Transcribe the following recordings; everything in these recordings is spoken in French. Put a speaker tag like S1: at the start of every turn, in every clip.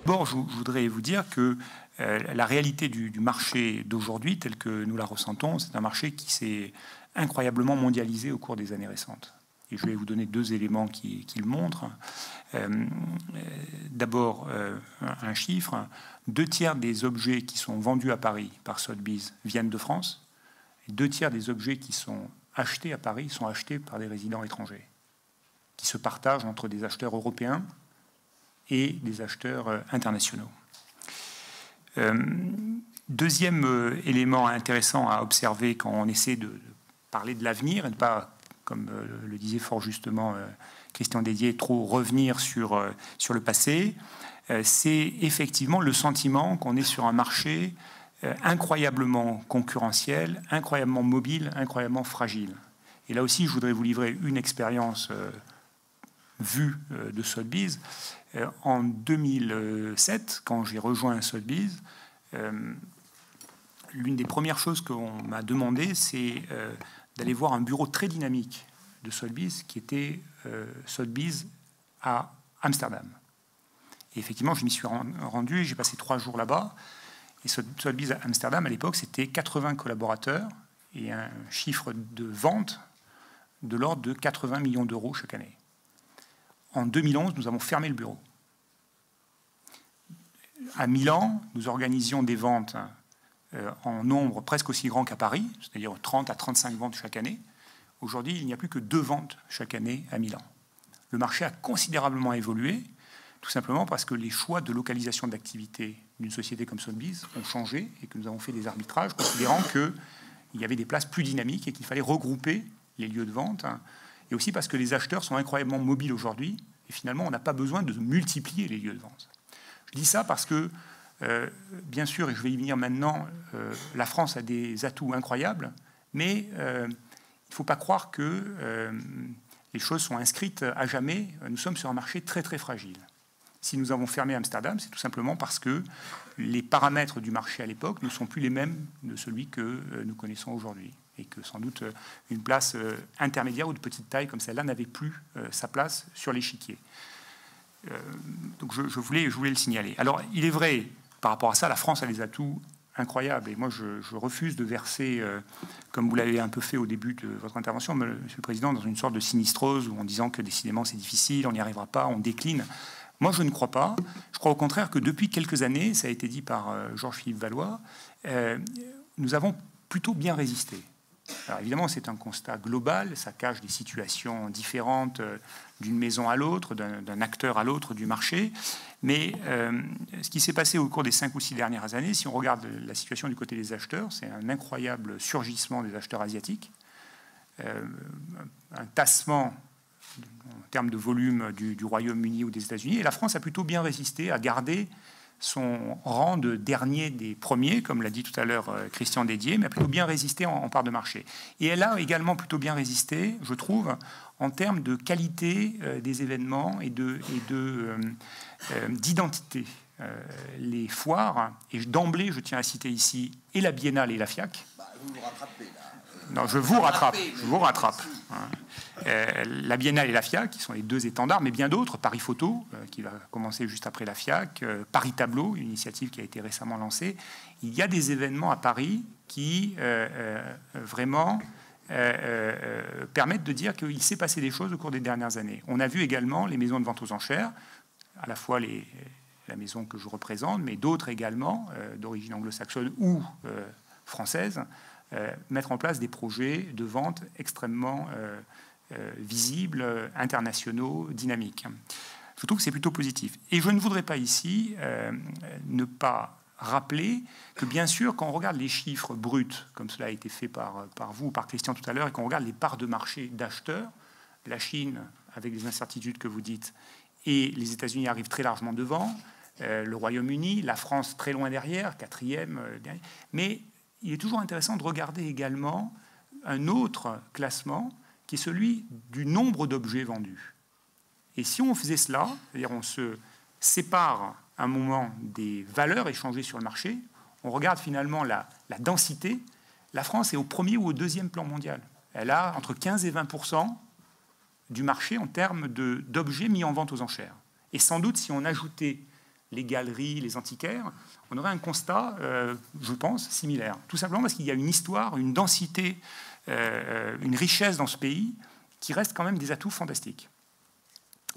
S1: D'abord, je voudrais vous dire que la réalité du marché d'aujourd'hui, tel que nous la ressentons, c'est un marché qui s'est incroyablement mondialisé au cours des années récentes. Et je vais vous donner deux éléments qui le montrent. D'abord, un chiffre. 2 tiers des objets qui sont vendus à Paris par Sotheby's viennent de France. Et 2 tiers des objets qui sont achetés à Paris sont achetés par des résidents étrangers, qui se partagent entre des acheteurs européens et des acheteurs internationaux. Deuxième élément intéressant à observer quand on essaie de parler de l'avenir et ne pas, comme le disait fort justement Christian Dédier, trop revenir sur le passé, c'est effectivement le sentiment qu'on est sur un marché incroyablement concurrentiel, incroyablement mobile, incroyablement fragile. Et là aussi, je voudrais vous livrer une expérience vue de Sotheby's. En 2007, quand j'ai rejoint Sotheby's, l'une des premières choses qu'on m'a demandé, c'est d'aller voir un bureau très dynamique de Sotheby's, qui était Sotheby's à Amsterdam. Et effectivement, je m'y suis rendu et j'ai passé 3 jours là-bas. Et Sotheby's à Amsterdam, à l'époque, c'était 80 collaborateurs et un chiffre de vente de l'ordre de 80 millions d'euros chaque année. En 2011, nous avons fermé le bureau. À Milan, nous organisions des ventes en nombre presque aussi grand qu'à Paris, c'est-à-dire 30 à 35 ventes chaque année. Aujourd'hui, il n'y a plus que 2 ventes chaque année à Milan. Le marché a considérablement évolué, tout simplement parce que les choix de localisation d'activité d'une société comme Sotheby's ont changé et que nous avons fait des arbitrages, considérant qu'il y avait des places plus dynamiques et qu'il fallait regrouper les lieux de vente. Et aussi parce que les acheteurs sont incroyablement mobiles aujourd'hui, et finalement, on n'a pas besoin de multiplier les lieux de vente. Je dis ça parce que, bien sûr, et je vais y venir maintenant, la France a des atouts incroyables, mais il ne faut pas croire que les choses sont inscrites à jamais. Nous sommes sur un marché très, très fragile. Si nous avons fermé Amsterdam, c'est tout simplement parce que les paramètres du marché à l'époque ne sont plus les mêmes de celui que nous connaissons aujourd'hui. Et que sans doute une place intermédiaire ou de petite taille comme celle-là n'avait plus sa place sur l'échiquier. Donc je voulais le signaler. Alors il est vrai, par rapport à ça, la France a des atouts incroyables. Et moi je refuse de verser, comme vous l'avez un peu fait au début de votre intervention, Monsieur le Président, dans une sorte de sinistrose, où en disant que décidément c'est difficile, on n'y arrivera pas, on décline. Moi je ne crois pas. Je crois au contraire que depuis quelques années, ça a été dit par Georges-Philippe Valois, nous avons plutôt bien résisté. Alors évidemment, c'est un constat global, ça cache des situations différentes d'une maison à l'autre, d'un acteur à l'autre du marché. Mais ce qui s'est passé au cours des 5 ou 6 dernières années, si on regarde la situation du côté des acheteurs, c'est un incroyable surgissement des acheteurs asiatiques, un tassement en termes de volume du Royaume-Uni ou des États-Unis. Et la France a plutôt bien résisté à garder son rang de dernier des premiers, comme l'a dit tout à l'heure Christian Dédier, mais a plutôt bien résisté en part de marché. Et elle a également plutôt bien résisté, je trouve, en termes de qualité des événements et d'identité. Les foires, et d'emblée, je tiens à citer ici, et la Biennale et la FIAC.
S2: Vous vous rattrapez, là.
S1: Non, je vous rattrape. La Biennale et la FIAC, qui sont les 2 étendards, mais bien d'autres, Paris Photo, qui va commencer juste après la FIAC, Paris Tableau, une initiative qui a été récemment lancée. Il y a des événements à Paris qui vraiment permettent de dire qu'il s'est passé des choses au cours des dernières années. On a vu également les maisons de vente aux enchères, à la fois la maison que je représente, mais d'autres également, d'origine anglo-saxonne ou française, mettre en place des projets de vente extrêmement visibles, internationaux, dynamiques. Je trouve que c'est plutôt positif. Et je ne voudrais pas ici ne pas rappeler que, bien sûr, quand on regarde les chiffres bruts, comme cela a été fait par vous, par Christian tout à l'heure, et qu'on regarde les parts de marché d'acheteurs, la Chine, avec les incertitudes que vous dites, et les États-Unis arrivent très largement devant, le Royaume-Uni, la France très loin derrière, 4e, mais il est toujours intéressant de regarder également un autre classement qui est celui du nombre d'objets vendus. Et si on faisait cela, c'est-à-dire on se sépare un moment des valeurs échangées sur le marché, on regarde finalement la densité, la France est au 1er ou au 2e plan mondial. Elle a entre 15 et 20% du marché en termes d'objets mis en vente aux enchères. Et sans doute, si on ajoutait les galeries, les antiquaires, on aurait un constat, je pense, similaire. Tout simplement parce qu'il y a une histoire, une densité, une richesse dans ce pays qui reste quand même des atouts fantastiques.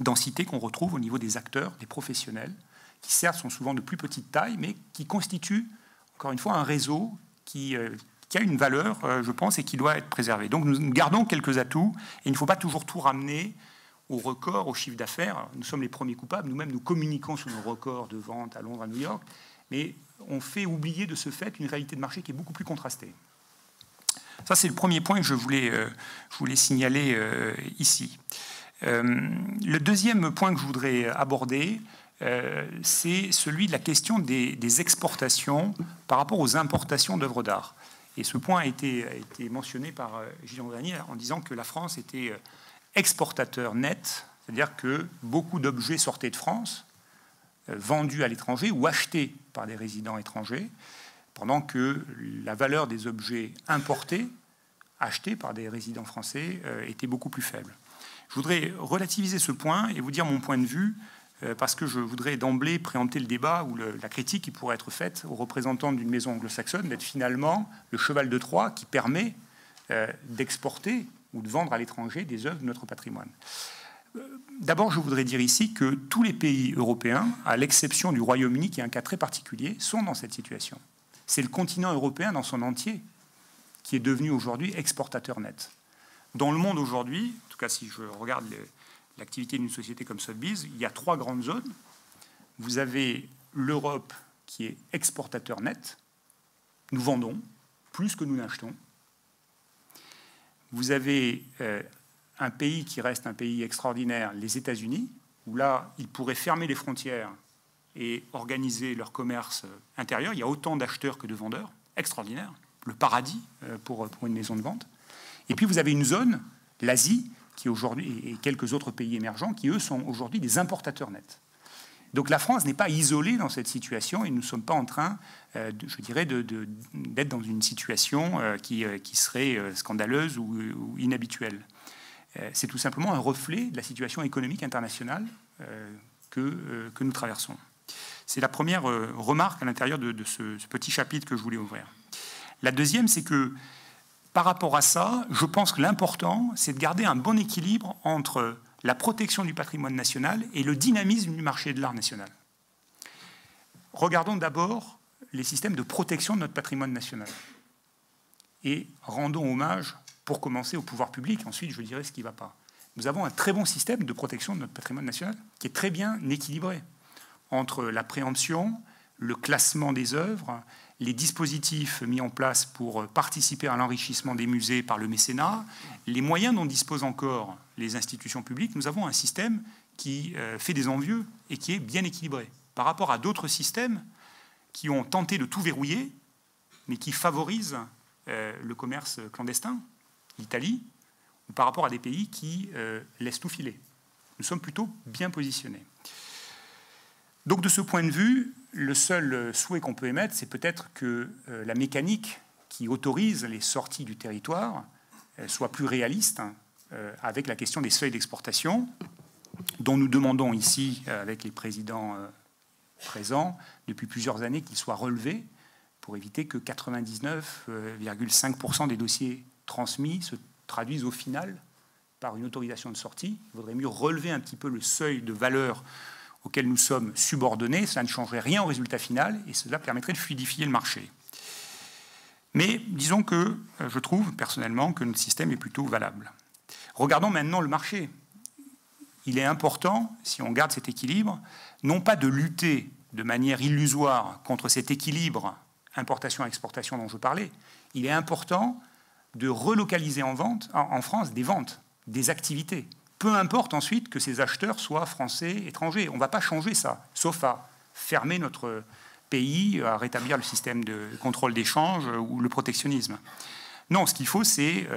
S1: Densité qu'on retrouve au niveau des acteurs, des professionnels, qui certes sont souvent de plus petite taille, mais qui constituent, encore une fois, un réseau qui a une valeur, je pense, et qui doit être préservé. Donc nous gardons quelques atouts, et il ne faut pas toujours tout ramener au record, au chiffre d'affaires. Nous sommes les premiers coupables, nous-mêmes nous communiquons sur nos records de vente à Londres, à New York, mais on fait oublier de ce fait une réalité de marché qui est beaucoup plus contrastée. Ça, c'est le premier point que je voulais signaler ici. Le deuxième point que je voudrais aborder, c'est celui de la question des exportations par rapport aux importations d'œuvres d'art. Et ce point a été mentionné par Gilles Andréani en disant que la France était exportateur net, c'est-à-dire que beaucoup d'objets sortaient de France, vendus à l'étranger ou achetés par des résidents étrangers, pendant que la valeur des objets importés, achetés par des résidents français, était beaucoup plus faible. Je voudrais relativiser ce point et vous dire mon point de vue, parce que je voudrais d'emblée préempter le débat ou la critique qui pourrait être faite aux représentants d'une maison anglo-saxonne d'être finalement le cheval de Troie qui permet d'exporter ou de vendre à l'étranger des œuvres de notre patrimoine. D'abord, je voudrais dire ici que tous les pays européens, à l'exception du Royaume-Uni, qui est un cas très particulier, sont dans cette situation. C'est le continent européen dans son entier qui est devenu aujourd'hui exportateur net. Dans le monde aujourd'hui, en tout cas si je regarde l'activité d'une société comme Sotheby's, il y a 3 grandes zones. Vous avez l'Europe qui est exportateur net. Nous vendons plus que nous n'achetons. Vous avez un pays qui reste un pays extraordinaire, les États-Unis, où là, ils pourraient fermer les frontières et organiser leur commerce intérieur. Il y a autant d'acheteurs que de vendeurs. Extraordinaire. Le paradis pour une maison de vente. Et puis vous avez une zone, l'Asie, qui aujourd'hui, et quelques autres pays émergents, qui eux sont aujourd'hui des importateurs nets. Donc la France n'est pas isolée dans cette situation et nous ne sommes pas en train, je dirais, d'être dans une situation qui serait scandaleuse ou inhabituelle. C'est tout simplement un reflet de la situation économique internationale que nous traversons. C'est la première remarque à l'intérieur de ce petit chapitre que je voulais ouvrir. La deuxième, c'est que par rapport à ça, je pense que l'important, c'est de garder un bon équilibre entre la protection du patrimoine national et le dynamisme du marché de l'art national. Regardons d'abord les systèmes de protection de notre patrimoine national. Et rendons hommage, pour commencer, au pouvoir public. Ensuite, je dirai ce qui ne va pas. Nous avons un très bon système de protection de notre patrimoine national qui est très bien équilibré entre la préemption, le classement des œuvres, les dispositifs mis en place pour participer à l'enrichissement des musées par le mécénat, les moyens dont disposent encore les institutions publiques. Nous avons un système qui fait des envieux et qui est bien équilibré par rapport à d'autres systèmes qui ont tenté de tout verrouiller, mais qui favorisent le commerce clandestin, l'Italie, ou par rapport à des pays qui laissent tout filer. Nous sommes plutôt bien positionnés. Donc de ce point de vue, le seul souhait qu'on peut émettre, c'est peut-être que la mécanique qui autorise les sorties du territoire soit plus réaliste avec la question des seuils d'exportation, dont nous demandons ici, avec les présidents présents, depuis plusieurs années, qu'ils soient relevés pour éviter que 99,5% des dossiers transmis se traduisent au final par une autorisation de sortie. Il vaudrait mieux relever un petit peu le seuil de valeur auquel nous sommes subordonnés. Cela ne changerait rien au résultat final et cela permettrait de fluidifier le marché. Mais disons que je trouve personnellement que notre système est plutôt valable. Regardons maintenant le marché. Il est important, si on garde cet équilibre, non pas de lutter de manière illusoire contre cet équilibre importation-exportation dont je parlais. Il est important de relocaliser en France des ventes, des activités. Peu importe ensuite que ces acheteurs soient français, étrangers. On ne va pas changer ça, sauf à fermer notre pays, à rétablir le système de contrôle d'échange ou le protectionnisme. Non, ce qu'il faut, c'est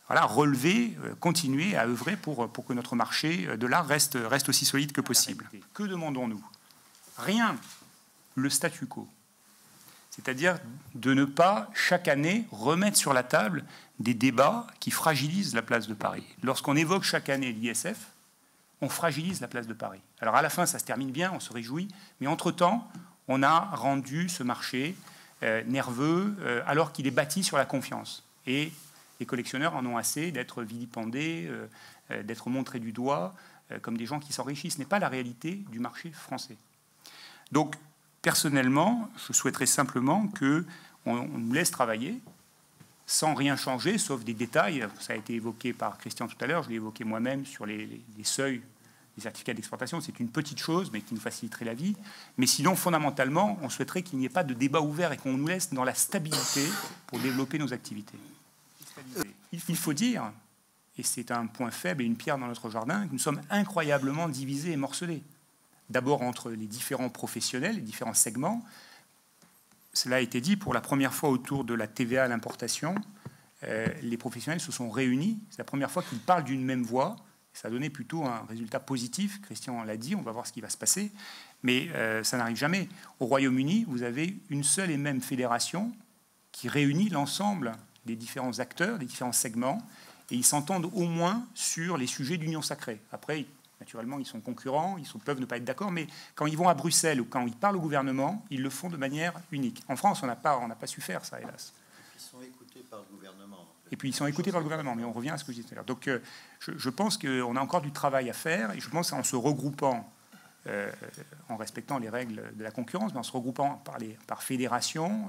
S1: relever, continuer à œuvrer pour que notre marché de l'art reste aussi solide que possible. Que demandons-nous? Rien, le statu quo. C'est-à-dire de ne pas, chaque année, remettre sur la table des débats qui fragilisent la place de Paris. Lorsqu'on évoque chaque année l'ISF, on fragilise la place de Paris. Alors à la fin, ça se termine bien, on se réjouit, mais entre-temps, on a rendu ce marché nerveux alors qu'il est bâti sur la confiance. Et les collectionneurs en ont assez d'être vilipendés, d'être montrés du doigt comme des gens qui s'enrichissent. Ce n'est pas la réalité du marché français. Donc, personnellement, je souhaiterais simplement qu'on nous laisse travailler sans rien changer, sauf des détails. Ça a été évoqué par Christian tout à l'heure, je l'ai évoqué moi-même sur les seuils des certificats d'exportation. C'est une petite chose, mais qui nous faciliterait la vie. Mais sinon, fondamentalement, on souhaiterait qu'il n'y ait pas de débat ouvert et qu'on nous laisse dans la stabilité pour développer nos activités. Il faut dire, et c'est un point faible et une pierre dans notre jardin, que nous sommes incroyablement divisés et morcelés. D'abord entre les différents professionnels, les différents segments. Cela a été dit pour la première fois autour de la TVA à l'importation. Les professionnels se sont réunis. C'est la première fois qu'ils parlent d'une même voix. Ça a donné plutôt un résultat positif. Christian l'a dit, on va voir ce qui va se passer. Mais ça n'arrive jamais. Au Royaume-Uni, vous avez une seule et même fédération qui réunit l'ensemble des différents acteurs, des différents segments, et ils s'entendent au moins sur les sujets d'union sacrée. Après, naturellement, ils sont concurrents, ils peuvent ne pas être d'accord, mais quand ils vont à Bruxelles ou quand ils parlent au gouvernement, ils le font de manière unique. En France, on n'a pas su faire ça, hélas.
S2: Ils sont écoutés par le gouvernement.
S1: Et puis ils sont écoutés par le gouvernement, mais on revient à ce que je disais tout à l'heure. Donc je pense qu'on a encore du travail à faire, et je pense qu'en se regroupant, en respectant les règles de la concurrence, mais en se regroupant par fédération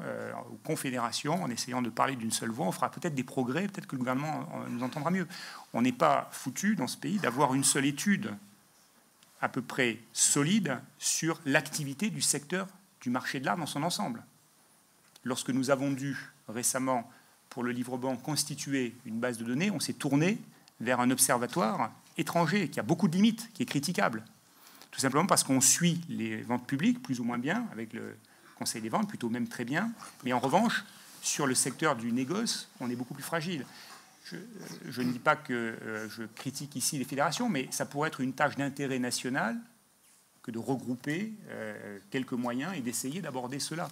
S1: ou confédération, en essayant de parler d'une seule voix, on fera peut-être des progrès, peut-être que le gouvernement nous entendra mieux. On n'est pas foutu dans ce pays d'avoir une seule étude à peu près solide sur l'activité du secteur du marché de l'art dans son ensemble. Lorsque nous avons dû récemment, pour le livre-banc, constituer une base de données, on s'est tourné vers un observatoire étranger qui a beaucoup de limites, qui est critiquable. Tout simplement parce qu'on suit les ventes publiques plus ou moins bien, avec le Conseil des ventes, plutôt même très bien. Mais en revanche, sur le secteur du négoce, on est beaucoup plus fragile. Je ne dis pas que je critique ici les fédérations, mais ça pourrait être une tâche d'intérêt national que de regrouper quelques moyens et d'essayer d'aborder cela.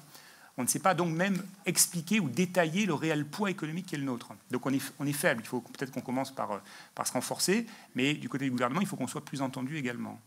S1: On ne sait pas donc même expliquer ou détailler le réel poids économique qui est le nôtre. Donc on est faible. Il faut peut-être qu'on commence par se renforcer, mais du côté du gouvernement, il faut qu'on soit plus entendu également.